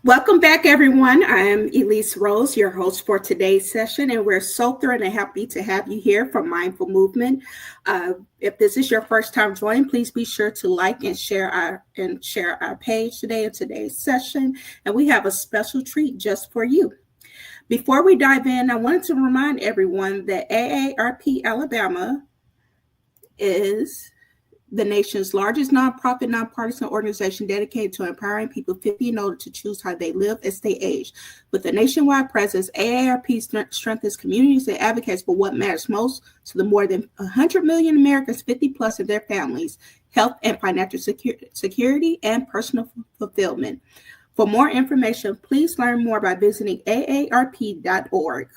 Welcome back, everyone. I am Elise Rose, your host for today's session, and we're so thrilled and happy to have you here for Mindful Movement. If this is your first time joining, please be sure to like and share our page today in today's session. And we have a special treat just for you. Before we dive in, I wanted to remind everyone that AARP Alabama is the nation's largest nonprofit, nonpartisan organization dedicated to empowering people 50 and older to choose how they live as they age. With a nationwide presence, AARP strengthens communities and advocates for what matters most to the more than 100 million Americans 50 plus and their families, health and financial security and personal fulfillment. For more information, please learn more by visiting aarp.org.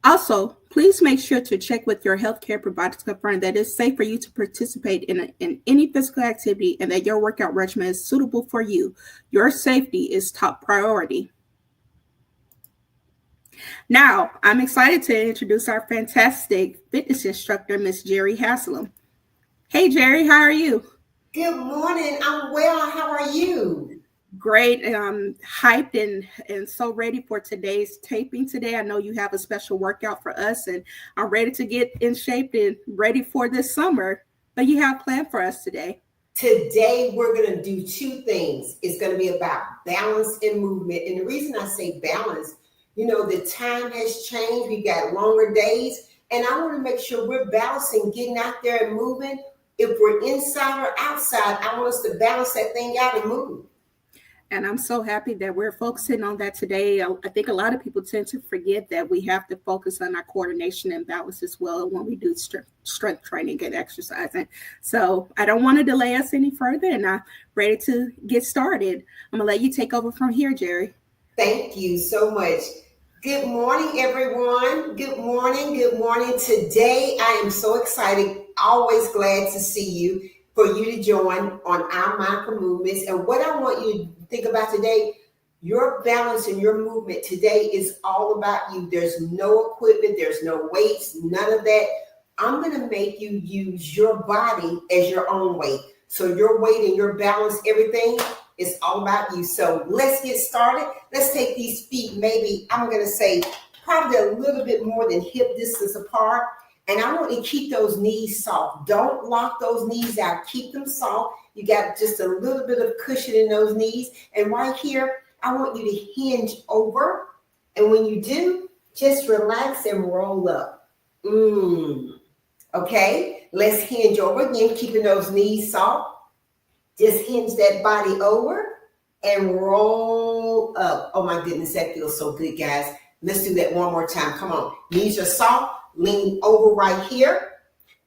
Also, please make sure to check with your healthcare provider to confirm that it's safe for you to participate in any physical activity and that your workout regimen is suitable for you. Your safety is top priority. Now, I'm excited to introduce our fantastic fitness instructor, Miss Jerri Haslam. Hey, Jerri, how are you? Good morning. I'm well. How are you? Great. Hyped and so ready for today's taping today. I know you have a special workout for us, and I'm ready to get in shape and ready for this summer. But you have planned for us today. Today, we're going to do two things. It's going to be about balance and movement. And the reason I say balance, the time has changed. We got longer days. And I want to make sure we're balancing, getting out there and moving. If we're inside or outside, I want us to balance that thing out and move. And I'm so happy that we're focusing on that today. I think a lot of people tend to forget that we have to focus on our coordination and balance as well when we do strength training and exercising. So I don't want to delay us any further, and I'm ready to get started. I'm going to let you take over from here, Jerri. Thank you so much. Good morning, everyone. Good morning. Good morning. Today, I am so excited. Always glad to see you, for you to join on our Mindful Movements. And what I want you to think about today, your balance and your movement today is all about you. There's no equipment, there's no weights, none of that. I'm going to make you use your body as your own weight. So your weight and your balance, everything is all about you. So let's get started. Let's take these feet, maybe I'm going to say probably a little bit more than hip distance apart. And I want you to keep those knees soft. Don't lock those knees out. Keep them soft. You got just a little bit of cushion in those knees. And right here, I want you to hinge over. And when you do, just relax and roll up. Okay, let's hinge over again, keeping those knees soft. Just hinge that body over and roll up. Oh my goodness, that feels so good, guys. Let's do that one more time. Come on. Knees are soft. Lean over right here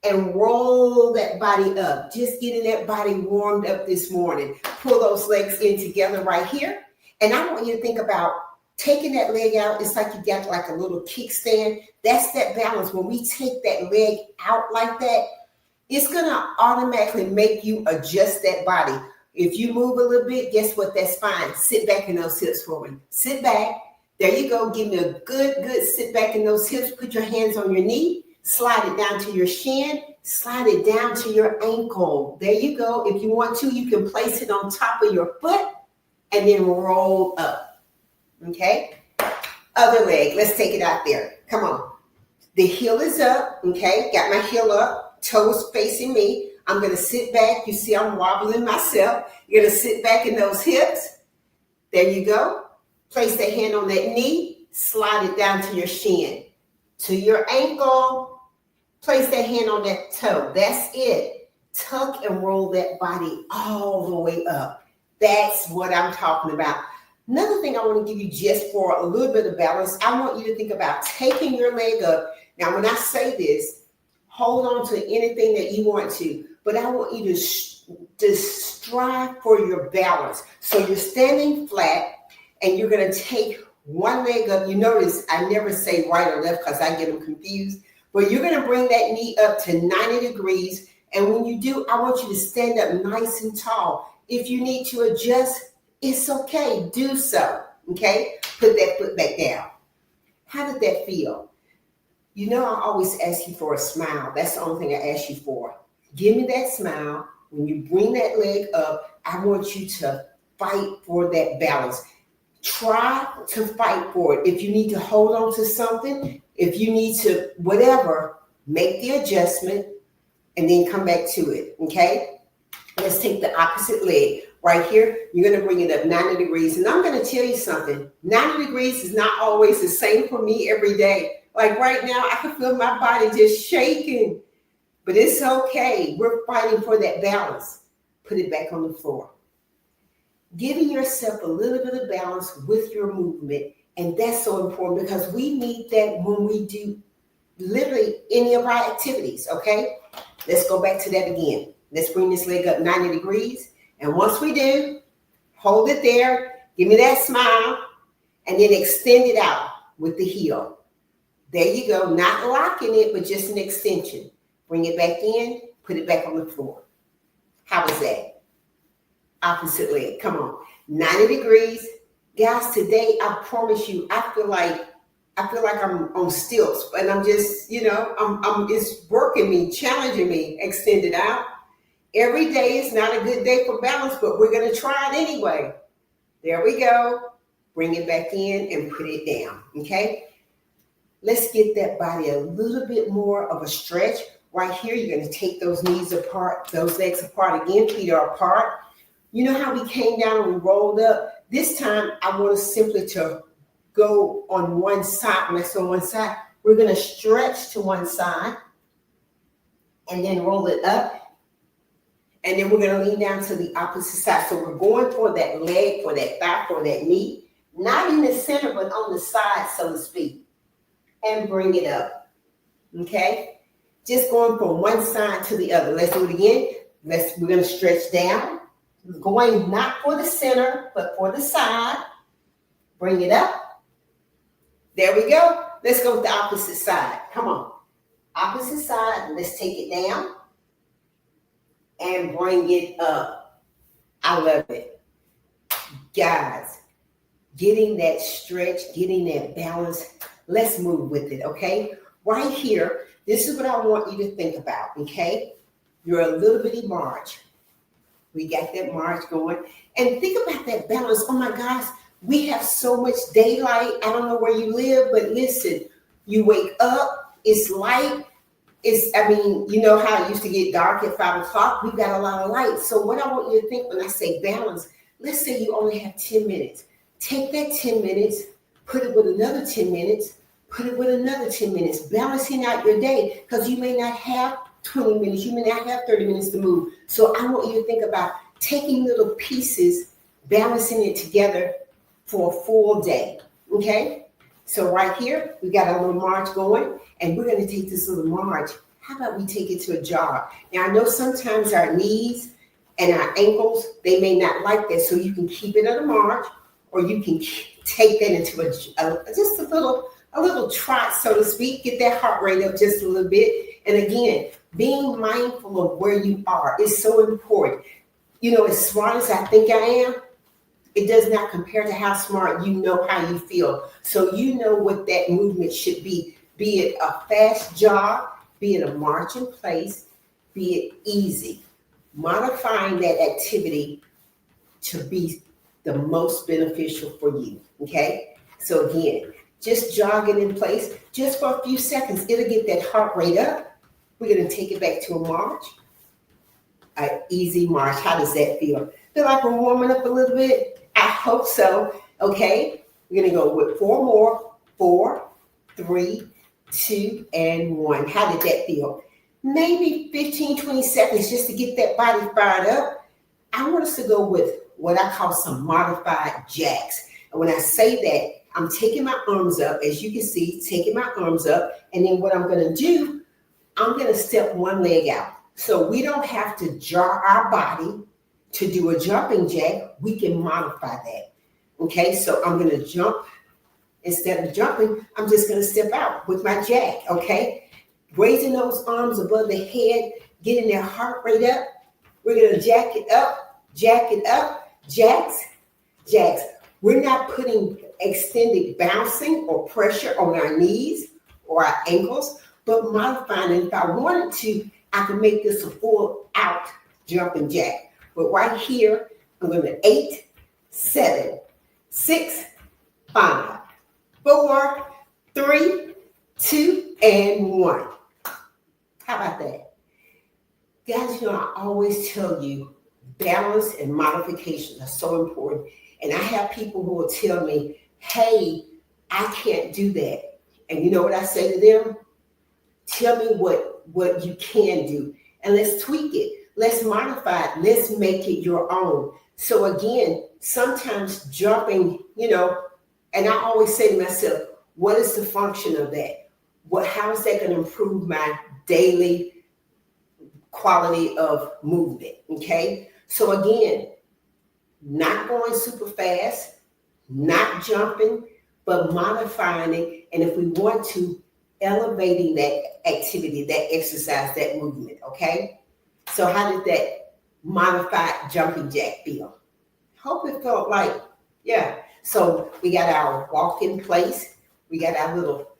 and roll that body up. Just getting that body warmed up this morning. Pull those legs in together right here. And I want you to think about taking that leg out. It's like you got like a little kickstand. That's that balance. When we take that leg out like that, it's going to automatically make you adjust that body. If you move a little bit, guess what? That's fine. Sit back in those hips for me. Sit back. There you go. Give me a good sit back in those hips. Put your hands on your knee. Slide it down to your shin. Slide it down to your ankle. There you go. If you want to, you can place it on top of your foot and then roll up. Okay? Other leg. Let's take it out there. Come on. The heel is up. Okay? Got my heel up. Toes facing me. I'm going to sit back. You see I'm wobbling myself. You're going to sit back in those hips. There you go. Place that hand on that knee, slide it down to your shin, to your ankle. Place that hand on that toe. That's it. Tuck and roll that body all the way up. That's what I'm talking about. Another thing I want to give you just for a little bit of balance, I want you to think about taking your leg up. Now, when I say this, hold on to anything that you want to, but I want you to strive for your balance. So you're standing flat, and you're going to take one leg up. You notice I never say right or left because I get them confused. But you're going to bring that knee up to 90 degrees. And when you do, I want you to stand up nice and tall. If you need to adjust, it's okay. Do so. Okay? Put that foot back down. How did that feel? I always ask you for a smile. That's the only thing I ask you for. Give me that smile. When you bring that leg up, I want you to fight for that balance. Try to fight for it. If you need to hold on to something, if you need to whatever, make the adjustment and then come back to it, okay? Let's take the opposite leg. Right here, you're going to bring it up 90 degrees. And I'm going to tell you something. 90 degrees is not always the same for me every day. Like right now, I can feel my body just shaking. But it's okay. We're fighting for that balance. Put it back on the floor. Giving yourself a little bit of balance with your movement. And that's so important because we need that when we do literally any of our activities, okay? Let's go back to that again. Let's bring this leg up 90 degrees. And once we do, hold it there. Give me that smile. And then extend it out with the heel. There you go. Not locking it, but just an extension. Bring it back in. Put it back on the floor. How was that? Opposite leg. Come on. 90 degrees. Guys, today, I promise you, I feel like I'm on stilts. And I'm just, it's working me, challenging me. Extend it out. Every day is not a good day for balance, but we're going to try it anyway. There we go. Bring it back in and put it down, okay? Let's get that body a little bit more of a stretch. Right here, you're going to take those knees apart, those legs apart again, feet are apart. You know how we came down and we rolled up? This time, I want us simply to go on one side. When I say on one side, we're going to stretch to one side and then roll it up. And then we're going to lean down to the opposite side. So we're going for that leg, for that thigh, for that knee. Not in the center, but on the side, so to speak. And bring it up. Okay? Just going from one side to the other. Let's do it again. We're going to stretch down. Going not for the center, but for the side. Bring it up. There we go. Let's go with the opposite side. Come on. Opposite side. Let's take it down. And bring it up. I love it. Guys, getting that stretch, getting that balance, let's move with it, okay? Right here, this is what I want you to think about, okay? You're a little bitty march. We got that march going. And think about that balance. Oh my gosh, we have so much daylight. I don't know where you live, but listen, you wake up, it's light. You know how it used to get dark at 5 o'clock? We've got a lot of light. So what I want you to think when I say balance, let's say you only have 10 minutes. Take that 10 minutes, put it with another 10 minutes, put it with another 10 minutes, balancing out your day because you may not have 20 minutes, you may not have 30 minutes to move. So I want you to think about taking little pieces, balancing it together for a full day, okay? So right here, we got our little march going, and we're going to take this little march. How about we take it to a jog? Now, I know sometimes our knees and our ankles, they may not like that, so you can keep it at a march, or you can take that into just a little trot, so to speak. Get that heart rate up just a little bit. And again, being mindful of where you are is so important. You know, as smart as I think I am, it does not compare to how smart you know how you feel. So you know what that movement should be it a fast jog, be it a march in place, be it easy. Modifying that activity to be the most beneficial for you, okay? So again, just jogging in place, just for a few seconds, it'll get that heart rate up. We're gonna take it back to a march, an easy march. How does that feel? Feel like we're warming up a little bit? I hope so. Okay, we're gonna go with 4 more. 4, 3, 2, and 1. How did that feel? Maybe 15, 20 seconds just to get that body fired up. I want us to go with what I call some modified jacks. And when I say that, I'm taking my arms up, as you can see, taking my arms up. And then what I'm gonna do, I'm gonna step one leg out. So we don't have to jar our body to do a jumping jack. We can modify that. Okay, so I'm gonna jump. Instead of jumping, I'm just gonna step out with my jack, okay? Raising those arms above the head, getting their heart rate up. We're gonna jack it up, jacks. We're not putting extended bouncing or pressure on our knees or our ankles, but modifying it. If I wanted to, I can make this a full out jumping jack. But right here, I'm going to 8, 7, 6, 5, 4, 3, 2, and 1. How about that? Guys, I always tell you balance and modifications are so important. And I have people who will tell me, hey, I can't do that. And you know what I say to them? Tell me what you can do. And let's tweak it. Let's modify it. Let's make it your own. So again, sometimes jumping, and I always say to myself, what is the function of that? How is that going to improve my daily quality of movement? Okay. So again, not going super fast, not jumping, but modifying it. And if we want to, elevating that activity, that exercise, that movement. Okay. So how did that modified jumping jack feel? Hope it felt like, yeah. So we got our walk in place. We got our little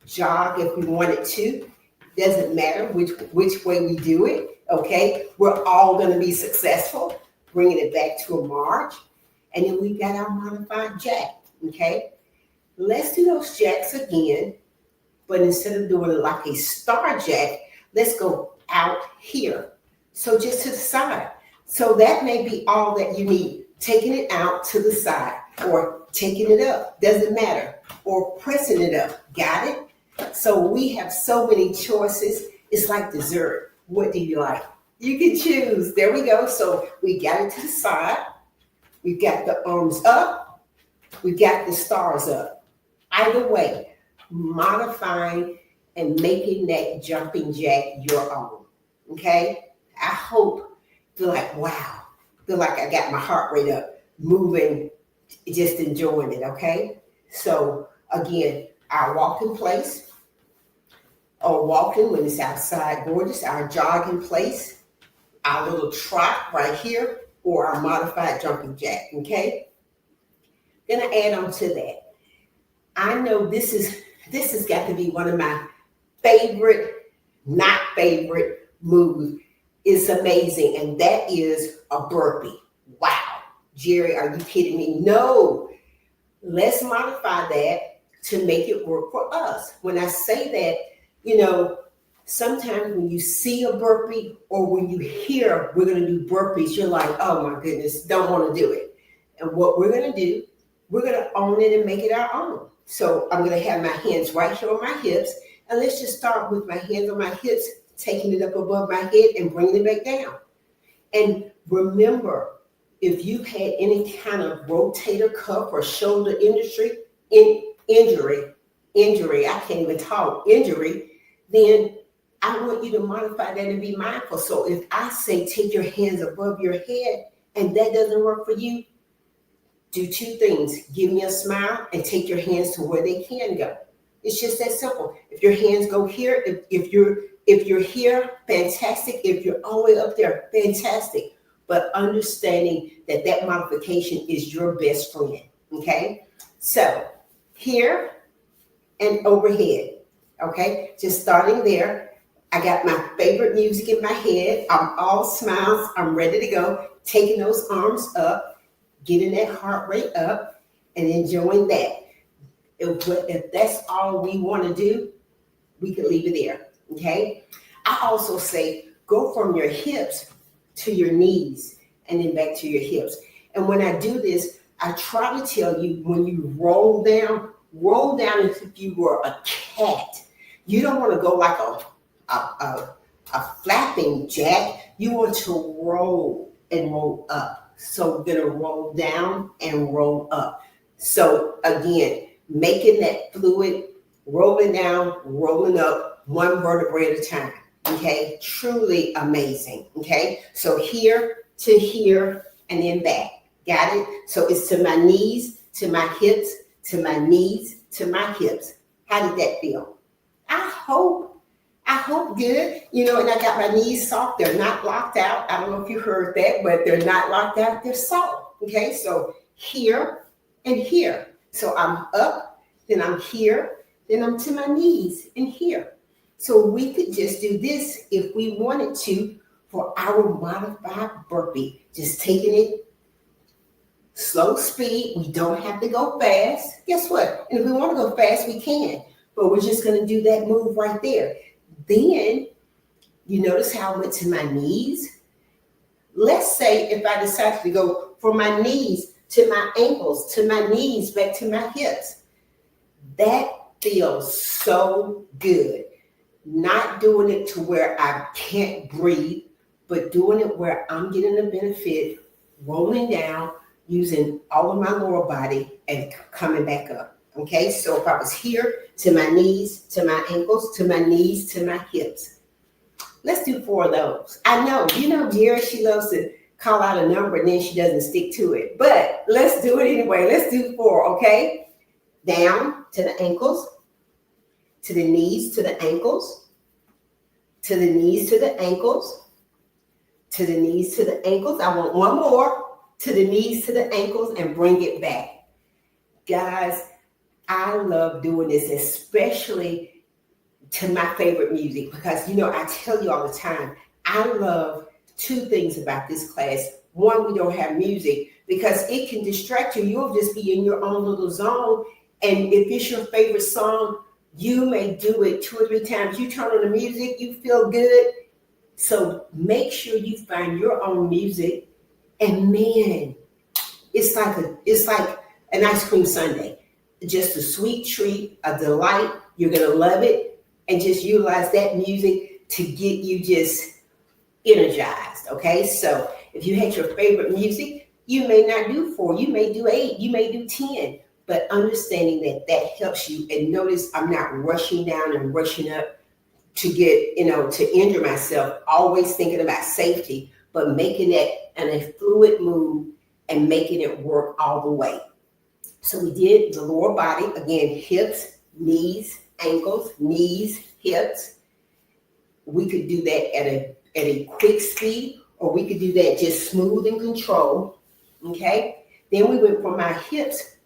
jog if we wanted to. Doesn't matter which way we do it. Okay. We're all going to be successful. Bringing it back to a march. And then we got our modified jack. Okay. Let's do those jacks again. But instead of doing it like a star jack, let's go out here. So just to the side. So that may be all that you need. Taking it out to the side or taking it up. Doesn't matter. Or pressing it up. Got it? So we have so many choices. It's like dessert. What do you like? You can choose. There we go. So we got it to the side. We've got the arms up. We've got the stars up. Either way. Modifying and making that jumping jack your own. Okay? I feel like, wow. Feel like I got my heart rate up, moving, just enjoying it. Okay? So again, our walk in place, or walking when it's outside gorgeous, our jog in place, our little trot right here, or our modified jumping jack. Okay? Then I add on to that. I know this has got to be one of my not favorite moves. It's amazing. And that is a burpee. Wow. Jerri, are you kidding me? No. Let's modify that to make it work for us. When I say that, sometimes when you see a burpee or when you hear we're going to do burpees, you're like, oh my goodness, don't want to do it. And what we're going to do, we're going to own it and make it our own. So I'm going to have my hands right here on my hips. And let's just start with my hands on my hips, taking it up above my head and bringing it back down. And remember, if you've had any kind of rotator cuff or shoulder injury, I can't even talk, injury, then I want you to modify that and be mindful. So if I say take your hands above your head and that doesn't work for you, do two things. Give me a smile and take your hands to where they can go. It's just that simple. If your hands go here, if you're here, fantastic. If you're all the way up there, fantastic. But understanding that modification is your best friend. Okay? So here and overhead. Okay? Just starting there. I got my favorite music in my head. I'm all smiles. I'm ready to go. Taking those arms up. Getting that heart rate up and enjoying that. If that's all we want to do, we can leave it there. Okay. I also say go from your hips to your knees and then back to your hips. And when I do this, I try to tell you when you roll down as if you were a cat. You don't want to go like a flapping jack. You want to roll and roll up. So we're going to roll down and roll up. So again, making that fluid, rolling down, rolling up, one vertebrae at a time. Okay, truly amazing. Okay, so here to here and then back. Got it? So it's to my knees, to my hips, to my knees, to my hips. How did that feel? I hope good, and I got my knees soft. They're not locked out. I don't know if you heard that, but they're not locked out. They're soft. Okay, so here and here. So I'm up, then I'm here, then I'm to my knees and here. So we could just do this if we wanted to for our modified burpee. Just taking it Slow speed. We don't have to go fast. Guess what? And if we want to go fast, we can. But we're just going to do that move right there. Then you notice how I went to my knees. Let's say if I decided to go from my knees to my ankles, to my knees, back to my hips. That feels so good. Not doing it to where I can't breathe, but doing it where I'm getting the benefit, rolling down, using all of my lower body and coming back up. Okay, so if I was here to my knees, to my ankles, to my knees, to my hips. Let's do 4 of those. I know, Jerri, she loves to call out a number and then she doesn't stick to it. But let's do it anyway. Let's do 4, okay? Down to the ankles, to the knees, to the ankles, to the knees, to the ankles, to the knees, to the ankles. I want one more. To the knees, to the ankles, and bring it back. Guys, I love doing this, especially to my favorite music, because, I tell you all the time, I love 2 things about this class. One, we don't have music because it can distract you. You'll just be in your own little zone. And if it's your favorite song, you may do it 2 or 3 times. You turn on the music, you feel good. So make sure you find your own music. And man, it's like an ice cream sundae. Just a sweet treat, a delight. You're going to love it. And just utilize that music to get you just energized. Okay, so if you had your favorite music, you may not do 4, you may do 8, you may do 10, but understanding that helps you. And notice I'm not rushing down and rushing up to get, to injure myself, always thinking about safety, but making it a fluid move and making it work all the way. So we did the lower body, again, hips, knees, ankles, knees, hips. We could do that at a quick speed, or we could do that just smooth and controlled, okay? Then we went from our hips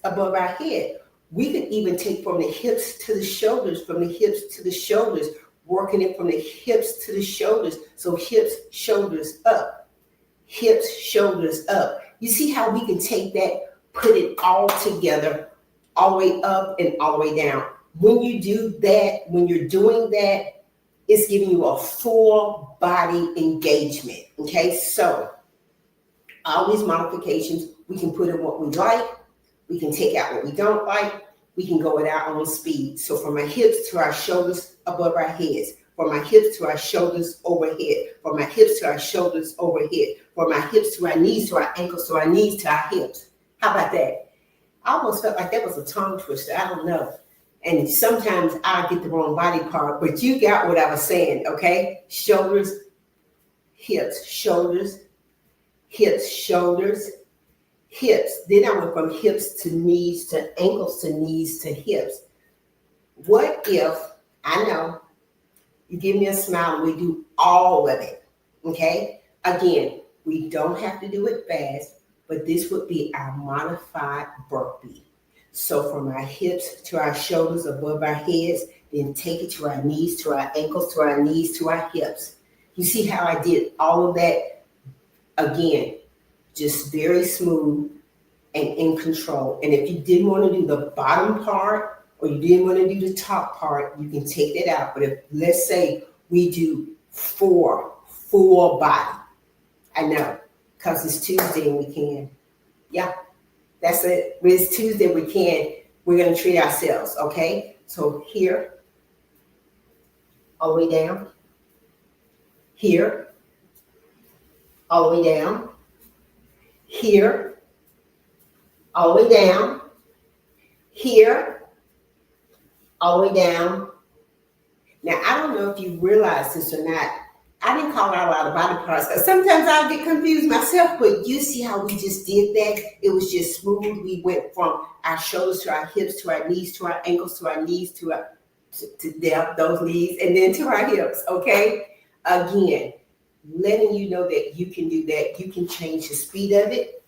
above our head. We could even take from the hips to the shoulders, from the hips to the shoulders, working it from the hips to the shoulders. So hips, shoulders up, hips, shoulders up. You see how we can take that, put it all together, all the way up and all the way down. When you do that, when you're doing that, it's giving you a full body engagement. Okay, so all these modifications, we can put in what we like, we can take out what we don't like, we can go at our own speed. So from our hips to our shoulders above our heads, from our hips to our shoulders overhead, from our hips to our shoulders overhead, from our hips to our knees, to our ankles, to our knees, to our hips. How about that? I almost felt like that was a tongue twister. I don't know. And sometimes I get the wrong body part, but you got what I was saying, okay? Shoulders, hips, shoulders, hips, shoulders, hips. Then I went from hips to knees, to ankles, to knees, to hips. What if, I know, you give me a smile and we do all of it, okay? Again, we don't have to do it fast, but this would be our modified burpee. So from our hips to our shoulders above our heads, then take it to our knees, to our ankles, to our knees, to our hips. You see how I did all of that? Again, just very smooth and in control. And if you didn't want to do the bottom part or you didn't want to do the top part, you can take that out. But if, let's say we do 4 full body. I know, because it's Tuesday and we can. Yeah. That's it. When it's Tuesday, we're going to treat ourselves, okay? So here, all the way down. Here, all the way down. Here, all the way down. Here, all the way down. Now, I don't know if you realize this or not. I didn't call out a lot of body parts because sometimes I'll get confused myself, but you see how we just did that? It was just smooth. We went from our shoulders to our hips, to our knees, to our ankles, to our knees, to those knees, and then to our hips, okay? Again, letting you know that you can do that. You can change the speed of it,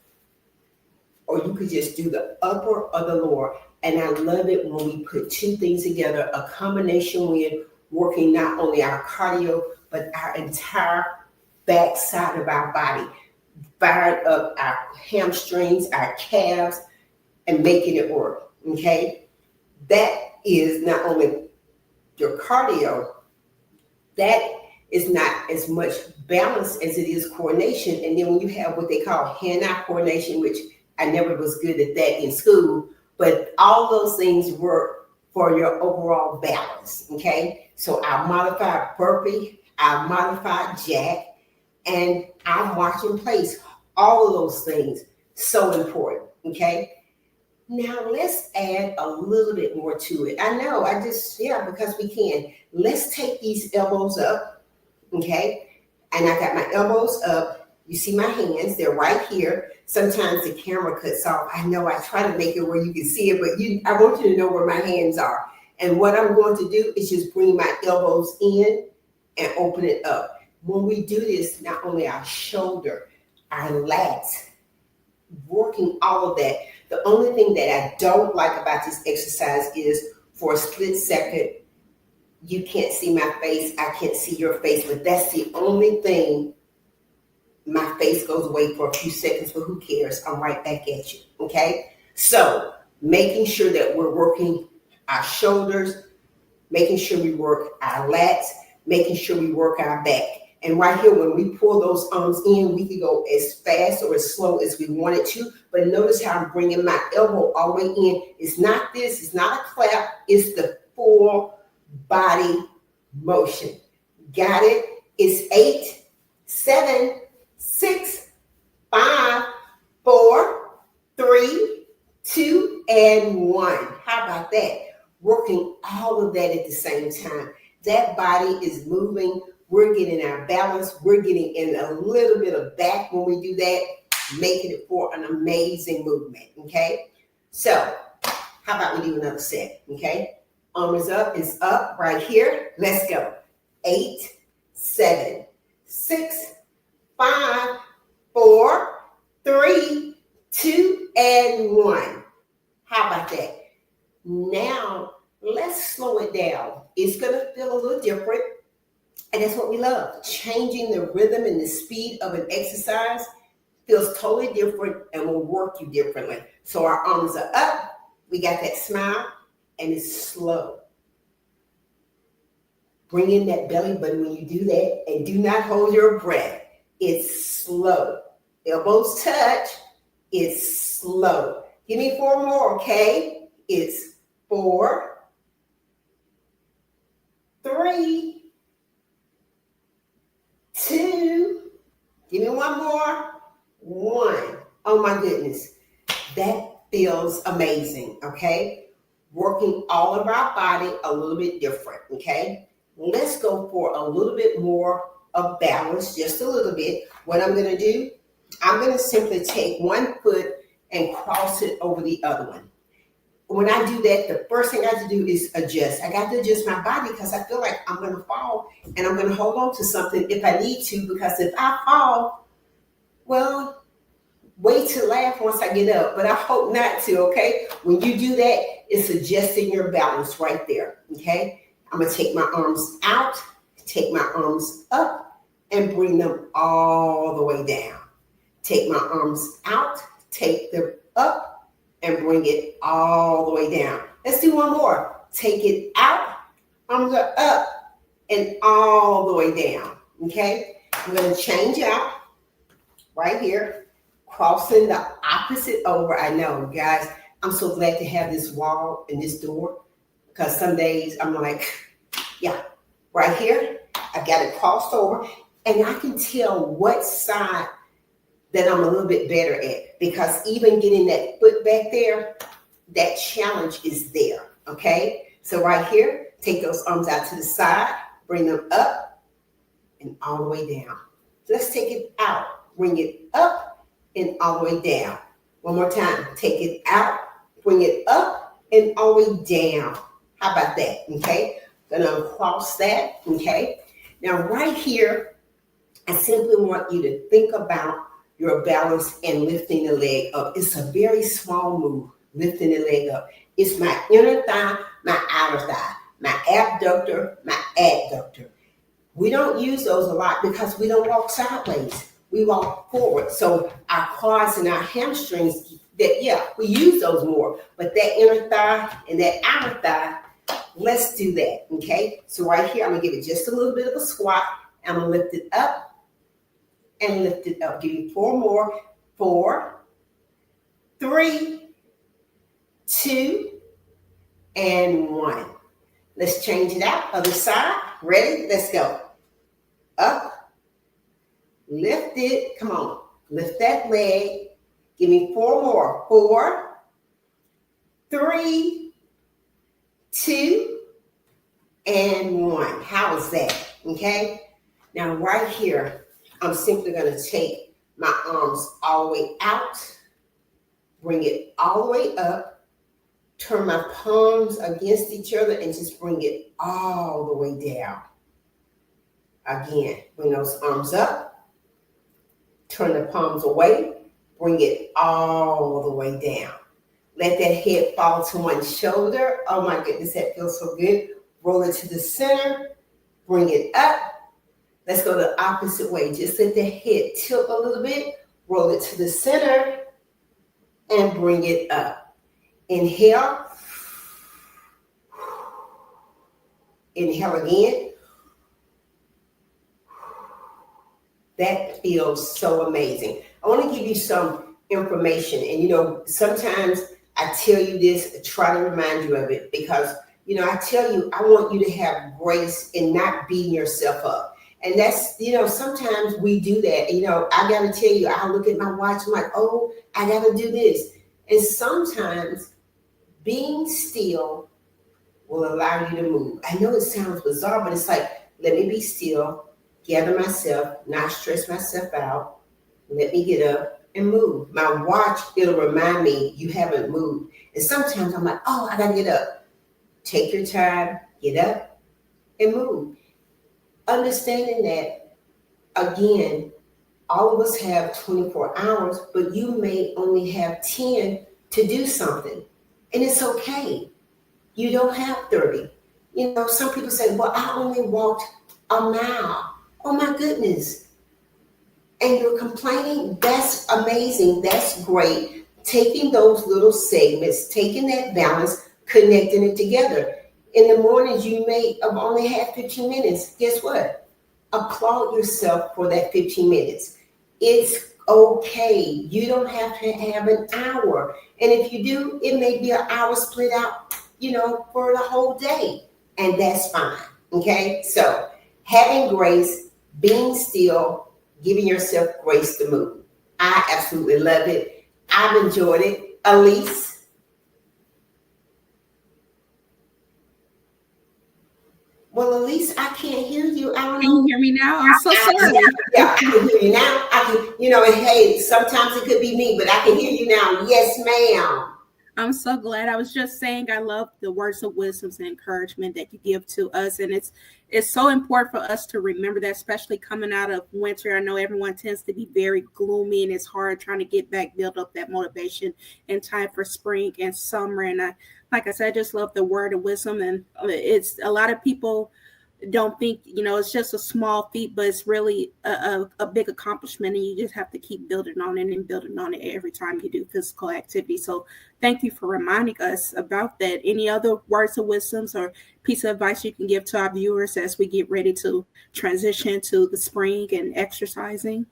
or you could just do the upper or the lower. And I love it when we put 2 things together, a combination win, working not only our cardio, but our entire back side of our body. firing up our hamstrings, our calves, and making it work. Okay, that is not only your cardio, that is not as much balance as it is coordination. And then when you have what they call hand-eye coordination, which I never was good at that in school, but all those things work for your overall balance. Okay, so our modified burpee, our modified jack, and our march in place, all of those things, so important. Okay, now let's add a little bit more to it. I know, because we can. Let's take these elbows up, okay? And I got my elbows up. You see my hands, they're right here. Sometimes the camera cuts off. I know I try to make it where you can see it, but I want you to know where my hands are. And what I'm going to do is just bring my elbows in and open it up. When we do this, not only our shoulder, our lats, working all of that. The only thing that I don't like about this exercise is for a split second, you can't see my face, I can't see your face, but that's the only thing. My face goes away for a few seconds, but who cares? I'm right back at you, okay? So making sure that we're working our shoulders, making sure we work our lats, making sure we work our back. And right here, when we pull those arms in, we can go as fast or as slow as we wanted to. But notice how I'm bringing my elbow all the way in. It's not this, it's not a clap, it's the full body motion. Got it? It's 8, 7, 6, 5, 4, 3, 2, and 1. How about that? Working all of that at the same time. That body is moving. We're getting our balance. We're getting in a little bit of back when we do that, making it for an amazing movement, okay? So how about we do another set, okay? Arm is up right here. Let's go. 8, 7, 6, 5, 4, 3, 2, and 1. How about that? Now, let's slow it down. It's going to feel a little different. And that's what we love. Changing the rhythm and the speed of an exercise feels totally different and will work you differently. So our arms are up. We got that smile, and it's slow. Bring in that belly button when you do that, and do not hold your breath. It's slow. Elbows touch. It's slow. Give me 4 more, okay? It's 4, 3, 2, give me 1 more, 1. Oh my goodness, that feels amazing, okay? Working all of our body a little bit different, okay? Let's go for a little bit more of balance, just a little bit. What I'm gonna do, I'm gonna simply take one foot and cross it over the other one. When I do that, the first thing I have to do is adjust. I got to adjust my body because I feel like I'm going to fall and I'm going to hold on to something if I need to, because if I fall, well, wait to laugh once I get up, but I hope not to, okay? When you do that, it's adjusting your balance right there, okay? I'm going to take my arms out, take my arms up, and bring them all the way down. Take my arms out, take them up, and bring it all the way down. Let's do one more. Take it out, arms are up, and all the way down, okay? I'm gonna change out right here, crossing the opposite over. I know, guys, I'm so glad to have this wall and this door, because some days I'm like, yeah, right here, I got it crossed over, and I can tell what side that I'm a little bit better at, because even getting that foot back there, that challenge is there, okay? So right here, take those arms out to the side, bring them up and all the way down. Let's take it out, bring it up and all the way down. One more time, take it out, bring it up and all the way down. How about that, okay? Gonna uncross that, okay? Now right here, I simply want you to think about your balance and lifting the leg up. It's a very small move, lifting the leg up. It's my inner thigh, my outer thigh, my abductor, my adductor. We don't use those a lot because we don't walk sideways. we walk forward. So our quads and our hamstrings, we use those more. But that inner thigh and that outer thigh, let's do that, okay? So right here, I'm gonna give it just a little bit of a squat. I'm gonna lift it up and lift it up. Give you 4 more. 4, 3, 2, and 1. Let's change it out. Other side. Ready? Let's go. Up. Lift it. Come on. Lift that leg. Give me 4 more. 4, 3, 2, and 1. How is that? Okay? Now, right here, I'm simply going to take my arms all the way out, bring it all the way up, turn my palms against each other, and just bring it all the way down. Again, bring those arms up, turn the palms away, bring it all the way down. Let that head fall to one shoulder. Oh my goodness, that feels so good. Roll it to the center, bring it up. Let's go the opposite way. Just let the head tilt a little bit, roll it to the center, and bring it up. Inhale. Inhale again. That feels so amazing. I want to give you some information. And, sometimes I tell you this, try to remind you of it because, I tell you, I want you to have grace and not beating yourself up. And that's, sometimes we do that. I got to tell you, I look at my watch, I'm like, oh, I got to do this. And sometimes being still will allow you to move. I know it sounds bizarre, but it's like, let me be still, gather myself, not stress myself out. Let me get up and move. My watch, it'll remind me you haven't moved. And sometimes I'm like, oh, I got to get up. Take your time, get up and move. Understanding that, again, all of us have 24 hours, but you may only have 10 to do something. And it's okay. You don't have 30. Some people say, well, I only walked a mile. Oh my goodness. And you're complaining? That's amazing. That's great. Taking those little segments, taking that balance, connecting it together. In the mornings, you may have only had 15 minutes. Guess what? Applaud yourself for that 15 minutes. It's okay. You don't have to have an hour. And if you do, it may be an hour split out, for the whole day. And that's fine. Okay? So having grace, being still, giving yourself grace to move. I absolutely love it. I've enjoyed it. Elise? Well, Elise, I can't hear you. I don't know. Can you hear me now? I'm so sorry. Yeah, I can hear you now. And hey, sometimes it could be me, but I can hear you now. Yes, ma'am. I'm so glad. I was just saying I love the words of wisdom and encouragement that you give to us. And it's so important for us to remember that, especially coming out of winter. I know everyone tends to be very gloomy and it's hard trying to get back, build up that motivation in time for spring and summer. And like I said, I just love the word of wisdom. And it's a lot of people don't think, it's just a small feat, but it's really a big accomplishment. And you just have to keep building on it and building on it every time you do physical activity. So thank you for reminding us about that. Any other words of wisdoms or piece of advice you can give to our viewers as we get ready to transition to the spring and exercising?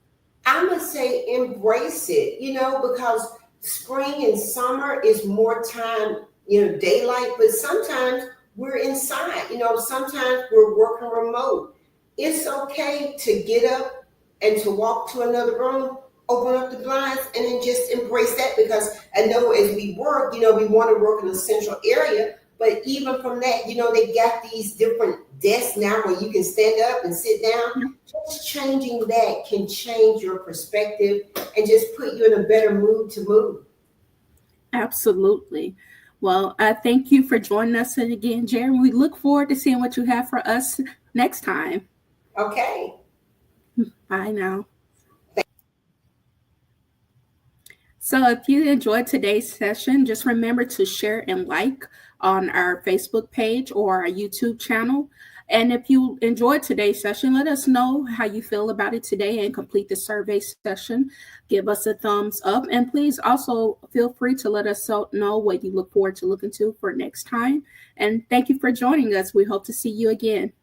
I'm going to say embrace it, because spring and summer is more time, daylight, but sometimes we're inside, sometimes we're working remote. It's okay to get up and to walk to another room, open up the blinds, and then just embrace that, because I know as we work, we want to work in a central area, but even from that, they got these different desks now where you can stand up and sit down. Just changing that can change your perspective and just put you in a better mood to move. Absolutely. Well, thank you for joining us again, Jerri. We look forward to seeing what you have for us next time. Okay. Bye now. So if you enjoyed today's session, just remember to share and like on our Facebook page or our YouTube channel. And if you enjoyed today's session, let us know how you feel about it today and complete the survey session. Give us a thumbs up. And please also feel free to let us know what you look forward to looking to for next time. And thank you for joining us. We hope to see you again.